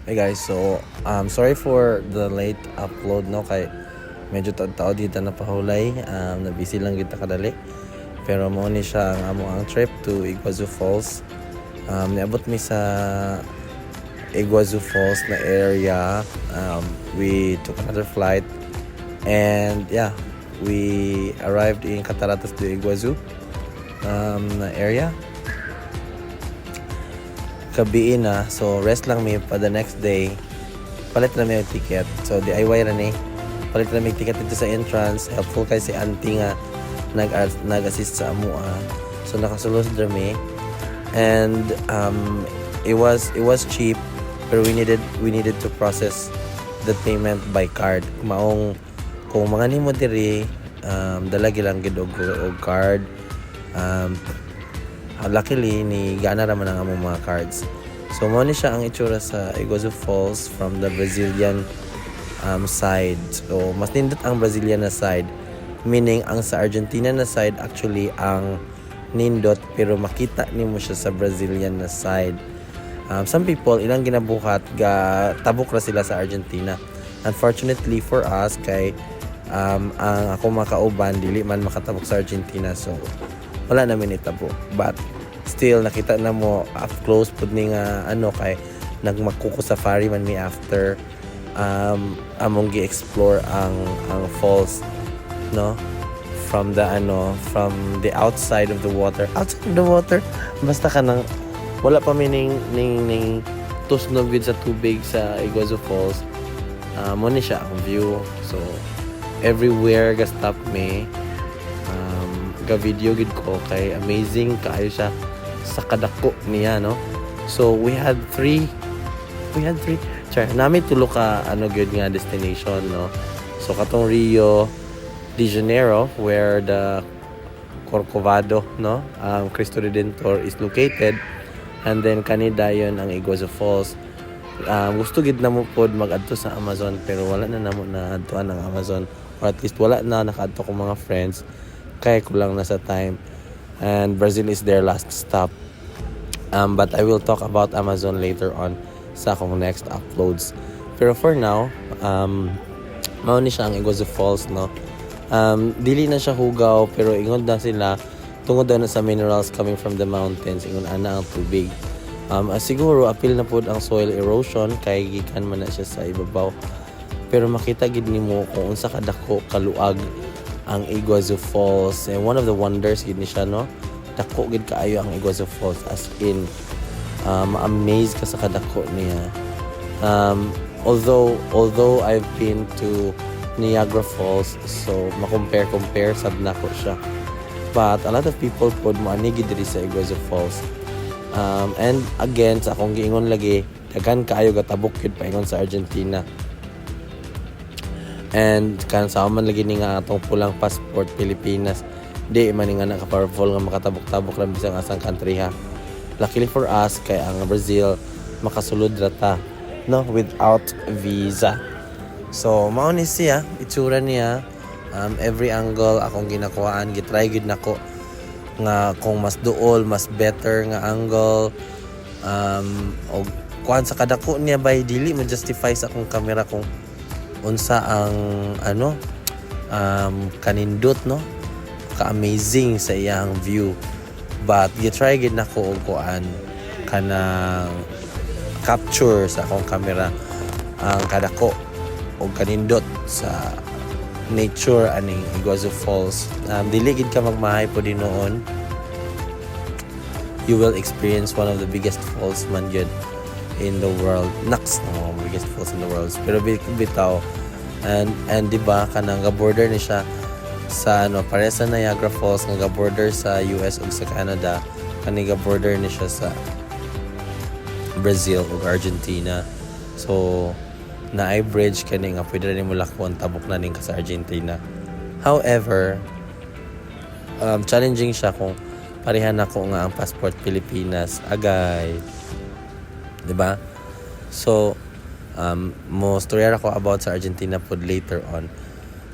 Hey guys, so sorry for the late upload no kay medyo tao dito na pahulay, na busy lang kita kadali. Pero mo ni siya ang amo ang trip to Iguazu Falls. Niabot mi sa Iguazu Falls na area. We took another flight and yeah, we arrived in Cataratas de Iguazu na area. Gabi na, so rest lang mi pa the next day. Palit na mi yung ticket, so DIY ra ni. Palit na mi ticket dito sa entrance. Helpful kay si auntie nga nag-assist sa amua, so nakasulod ra mi. And it was cheap, pero we needed to process the payment by card. Maong kung mga nimo diri dalagi lang gid og card. Luckily ni gana raman ang among mga cards. So mo ni siya ang itsura sa Iguazu Falls from the Brazilian side. So mas nindot ang Brazilian na side, meaning ang sa Argentina na side actually ang nindot, pero makita nimo siya sa Brazilian na side. Some people ilang ginabuhat ga tabok ra sila sa Argentina. Unfortunately for us kay ang ako makauban dili man makatabok sa Argentina, so wala namin itabo. But still nakita na mo up close pud ni nga kay nagmakuko safari man mi after among gi-explore ang falls no, from the outside of the water, basta ka nang wala pa mi ning tusnog gid sa tubig sa Iguazu Falls. Mo ni siya ang view, so everywhere ga stop me. Ga video gid ko kay amazing kaayo siya sa kadako niya no. So we had three nami tulo ka good nga destination no. So katong Rio de Janeiro where the Corcovado no, Cristo Redentor is located, and then kanida yon ang Iguazu Falls. Gusto gid namo pod mag-adto sa Amazon, pero wala na namo na adtuan ang Amazon, or at least wala na nakaadto ko mga friends kaya kulang na sa time, and Brazil is their last stop. But I will talk about Amazon later on sa akong next uploads. Pero for now, mao ni siya ang Iguazu Falls no. Dili na siya hugaw, pero ingon na sila tungod na sa minerals coming from the mountains, ingon ana ang tubig. Siguro apil na pod ang soil erosion kay gikan man na siya sa ibabaw, pero makita gid nimo kung unsa kadako kaluag ang Iguazu Falls. And one of the wonders gid ni siya no, dako gid kaayo ang Iguazu Falls, as in amazed ka sa kadako niya. Although I've been to Niagara Falls, so makompare sad nako siya, but a lot of people pod moanigi diri sa Iguazu Falls. And again sa akong giingon lagi, daghan kaayo gatabok gid paingon sa Argentina. And kan sa man lagi ni nga atong pulang passport Pilipinas, di man nga na ka-powerful nga makatabok-tabok lang bisang asang country ha. Luckily for us kay ang Brazil makasulod rata no, without visa. So mao ni siya itsura niya. Every angle akong ginakuhaan, gitry gid nako nga kung mas duol, mas better nga angle, og kuan sa kadako niya by dili mo justify sa akong camera kung unsa ang kanindot no, ka-amazing sa iyang view. But gitry gid nako og kuan kanang capture sa akong camera ang kadako og kanindot sa nature aning Iguazu Falls. Dili gid ka magmahay po din noon, you will experience one of the biggest falls man gyud in the world. Next no, biggest falls in the world. Pero bitaw, and di ba kanang ga-border ni siya sa pare sa Niagara Falls nga ga-border sa US ug sa Canada, kani ga-border ni siya sa Brazil ug Argentina. So na ay bridge kani nga pwede rin mo lakon tabok na ning ka sa Argentina. However, challenging siya kung parehan ako nga ang passport Pilipinas agay, di ba? So mo storya ako about sa Argentina pod later on,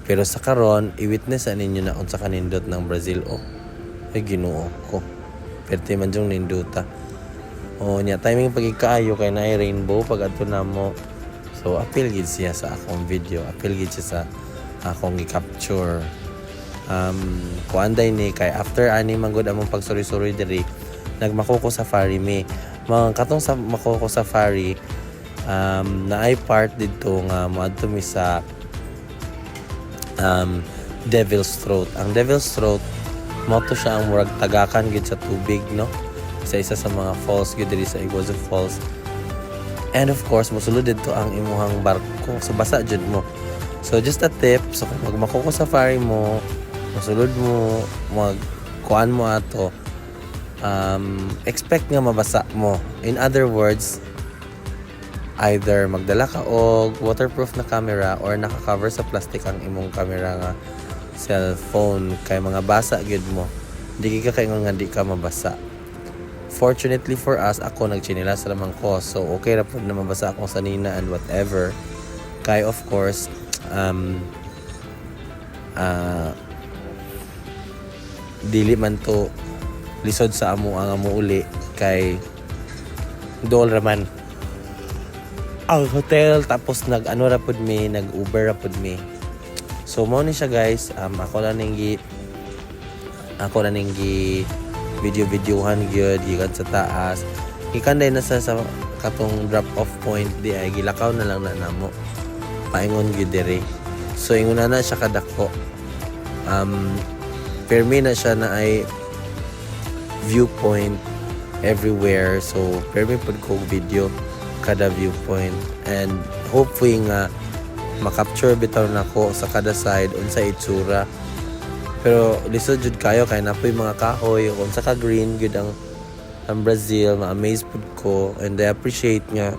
pero sa karon i-witness ninyo na unsa kanindot ng Brazil. Ay Ginoo ko, perte man jung ninduta. O nya timing pagikaayo kay naay rainbow pag adto namo. So appeal gid siya sa akong video, appeal gid siya sa akong gi-capture. Kuanday ni kay after ani manggod among pagsuri-suri diri, nagmakoko safari mi. Mga katong sa Makoko Safari, naay part dito nga moadto mi sa Devil's Throat. Ang Devil's Throat mo to siya ang murag tagakan gid sa tubig, no? Sa isa sa mga falls gid diri sa Iguazu Falls. And of course, mosulod dito ang imuhang barko. So basa jud mo. So just a tip, so kung magmakoko safari mo, mosulod mo, kuan mo ato, expect nga mabasa mo. In other words, either magdala ka og waterproof na camera or naka-cover sa plastic ang imong camera nga cellphone kay mga basa gyud mo. Di ka kaingon nga di ka mabasa. Fortunately for us, ako nagchinilas lamang ko. So okay ra pud na mabasa akong sanina and whatever. Kay of course, dili man to lisod sa amo ang amo uli kay dool raman ang hotel, tapos nag-ano ra pud mi, nag-Uber ra pud mi. So mo ni siya guys, ako na ning video-videohan gyud gikan sa taas. Gikan day na sa katong drop off point di ay gilakaw na lang na namo. Paingon gyud diri. So ingon na siya kadako. Permi na siya na ay viewpoint everywhere. So permi pud ko video kada viewpoint and hopefully nga makapture bitaw nako sa kada side unsa itsura. Pero lisod jud kayo kay napoy mga kahoy unsa ka green gud ang Brazil. Ma-amaze pud ko and I appreciate nga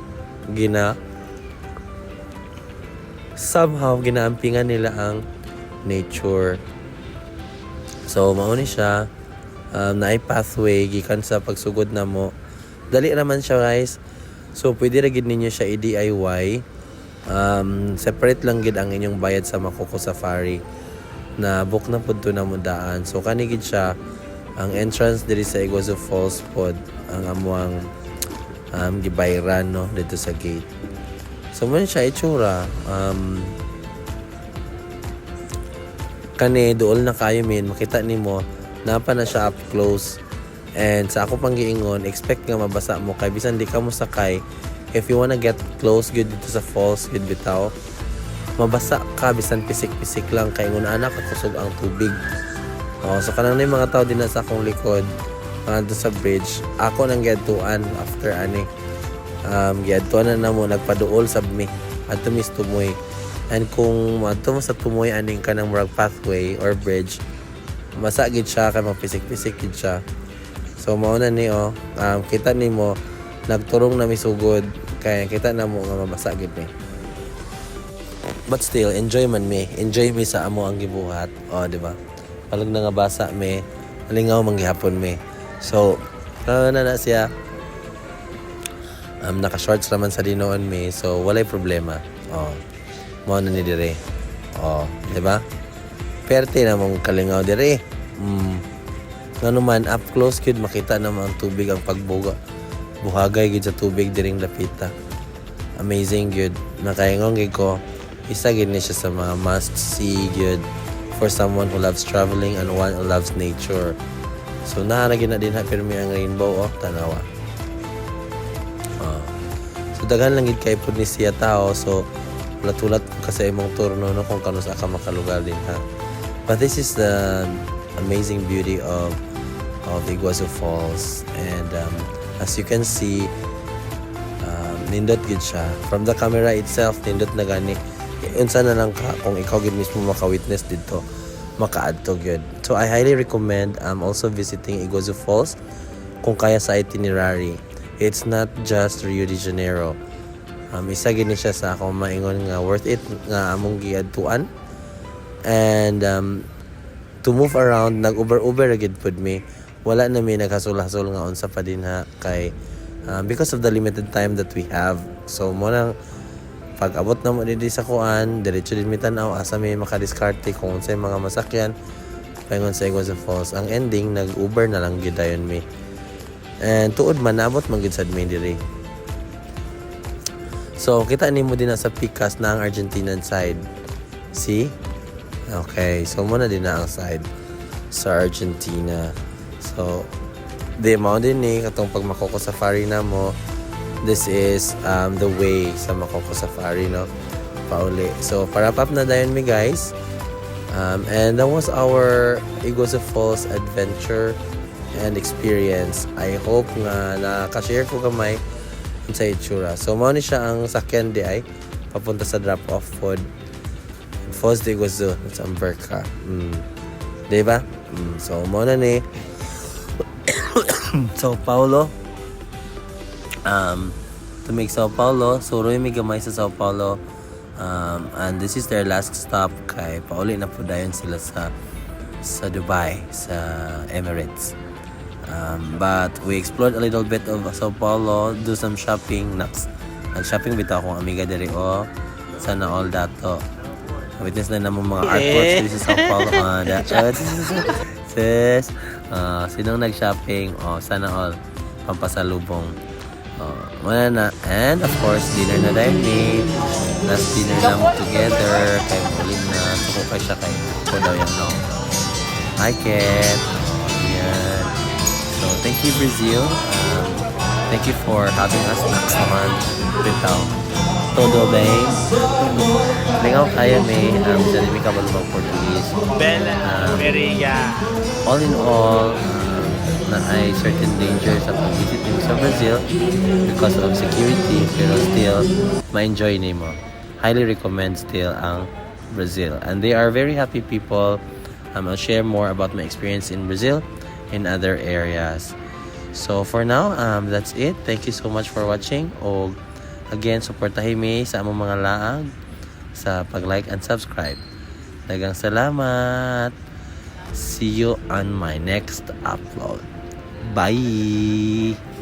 somehow ginaampingan nila ang nature. So mao ni siya, naay pathway gikan sa pagsugod namo. Dali naman siya guys. So pwede ra gid ninyo siya i-DIY. Separate lang gid ang inyong bayad sa Makoko Safari. Na book na pud to na mo daan. So kani gid siya ang entrance diri sa Iguazu Falls pod ang amuang gibayran no dito sa gate. So mo siya itsura. Kani duol na kayo makita nimo napa na siya up close. And sa ako pang giingon, expect nga mabasa mo kay bisan di ka mo sakay. If you wanna get close good dito sa falls, good bitaw, mabasa ka bisan pisik-pisik lang kay ingon anak kusog ang tubig. So kanang na mga tao din sa akong likod do sa bridge. Ako nang giadtuan after ani. Giadtuan na mo nagpaduol sab mi adto mi sa Tumoy. And kung adto mo sa Tumoy aning kanang murag pathway or bridge, masa gid siya kay mapisik-pisik gid siya. So mao na ni kita nimo nagturong na misugod kaya kita na mo nga mabasa gid mi. But still enjoy mi sa amo ang gibuhat. Di ba? Palag na nga basa mi, malingaw manggihapon mi. So na siya. Naka-shorts naman sa dinoon mi, so walay problema. Mao na ni dire. Di ba? Perte na mong kalingaw dire. Ngano man up close gid makita naman ang tubig ang pagbuga. Buhagay gid sa tubig diring lapita. Amazing gid. Nakaingon gid ko. Isa gid ni siya sa mga must see gid for someone who loves traveling and one who loves nature. So naara gid na din ha pirmi ang rainbow tanawa. So daghan lang gid kay pud ni siya tao, so tulat kasi imong turno no kung kano sa ka makalugar din ha. But this is the amazing beauty of Iguazu Falls, and as you can see, nindot gid siya from the camera itself. Nindot na gani unsa na lang ka kung ikaw gid mismo maka-witness dito, makaadto gyud. So I highly recommend also visiting Iguazu Falls kung kaya sa itinerary. It's not just Rio de Janeiro. Isa gid ni siya sa akong maingon nga worth it nga among giadtuan. And to move around, nag-Uber gid pud mi. Wala na mi naghasol-hasol nga unsa pa din ha kay because of the limited time that we have. So mo nang pag abot na mo dito sa kuan, diretso din mi tan-aw asa may makadiskarte kung unsay mga masakyan paingon sa Iguazu Falls. Ang ending nag-Uber na lang gid dayon mi. And tuod man naabot man gid sad may diri. So kita nimo din na sa Picas na ang Argentinian side. See? Okay, so muna din na ang side sa Argentina. So di mao din ni katong pag Makoko Safari na mo. This is the way sa Makoko Safari, no? Pauli. So para pap na dayon mi guys. And that was our Iguazu Falls adventure and experience. I hope nga nakashare ko gamay sa itsura. So mao ni siya ang sakyan di ay papunta sa drop-off food. Falls de Iguazu sa Amberca. Diba? So mao na ni Sao Paulo. To make Sao Paulo. So roy mi gamay sa Sao Paulo. And this is their last stop kay pauli na po dayon sila sa Dubai, sa Emirates. But we explored a little bit of Sao Paulo, do some shopping. Nag-shopping bitaw akong amiga diri sana all dato. Witness na namang mga artworks diri sa Sao Paulo. Sis, sinong nag-shopping? Sana all pampasalubong. Wala na. And of course, dinner na dahil ni. Last dinner na mo together. Kay Pauline na. Suko kay siya kay ko daw yung no. Hi, Ken. Yan. So, thank you, Brazil. Thank you for having us next month. Bitaw. Todo bem. Lingaw kaya may dyan may kabalubang Portuguese. Bella, Maria. All in all, na ay certain danger sa pag-visit nimo sa Brazil because of security, pero still ma-enjoy nimo. Highly recommend still ang Brazil, and they are very happy people. I'll share more about my experience in Brazil in other areas. So for now, that's it. Thank you so much for watching. O again, suportahin mi sa among mga laag sa pag-like and subscribe. Daghang salamat. See you on my next upload. Bye!